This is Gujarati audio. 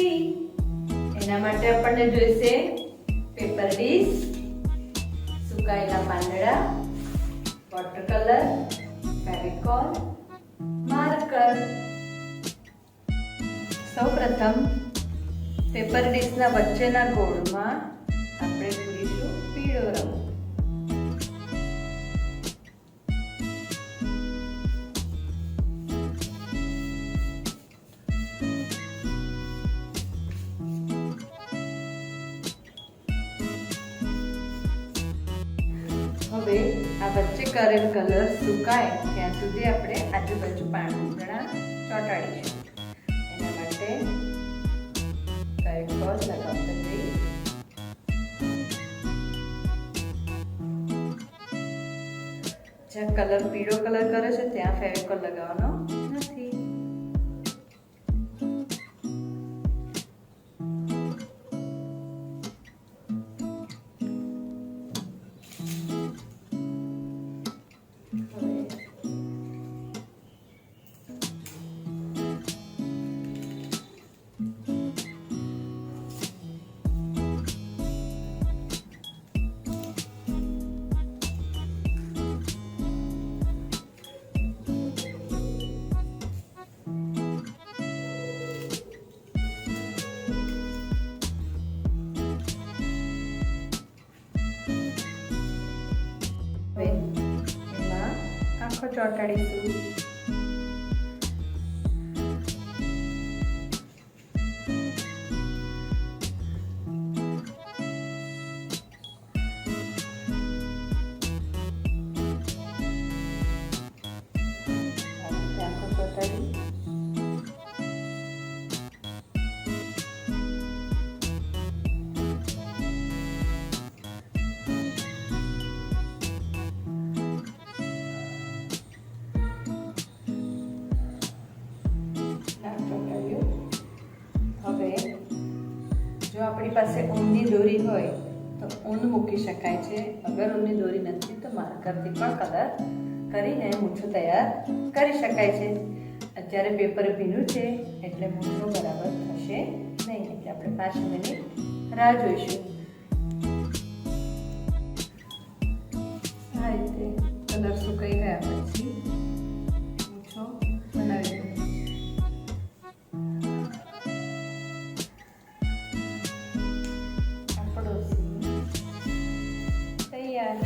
નથી. એના માટે આપણને જોઈશે પેપર ડીશ, સુકાયેલા પાંદડા, વોટર કલર, ફેવિકોલ, માર્કર. સૌપ્રથમ પેપર ડીશના વચ્ચેના ગોળમાં આપણે પૂરીશું પીળો રંગ. હવે આ વચ્ચે કરેલ કલર સુકાય ત્યાં સુધી આપણે આજુબાજુ પાંદડા ચોંટાડીશું. એના માટે ફેવિકોલ લગાવતા જઈએ. જ્યાં કલર પીળો કલર કરે છે ત્યાં ફેવિકોલ લગાવવાનો નથી. એમાં આંખો ચોંટાડીશું. આંખો ચોંટાડી હવે જો આપણી પાસે ઊનની દોરી હોય તો ઊન મૂકી શકાય છે. અગર ઊનની દોરી નથી તો માર્કરથી પણ કલર કરીને મૂછું તૈયાર કરી શકાય છે. અત્યારે પેપર ભીનું છે એટલે મૂછું બરાબર થશે નહીં, એટલે આપણે 5 મિનિટ રાહ જોઈશું. આ રીતે કલર સુકાઈ ગયા પછી મૂછો બનાવી દો. તૈયાર.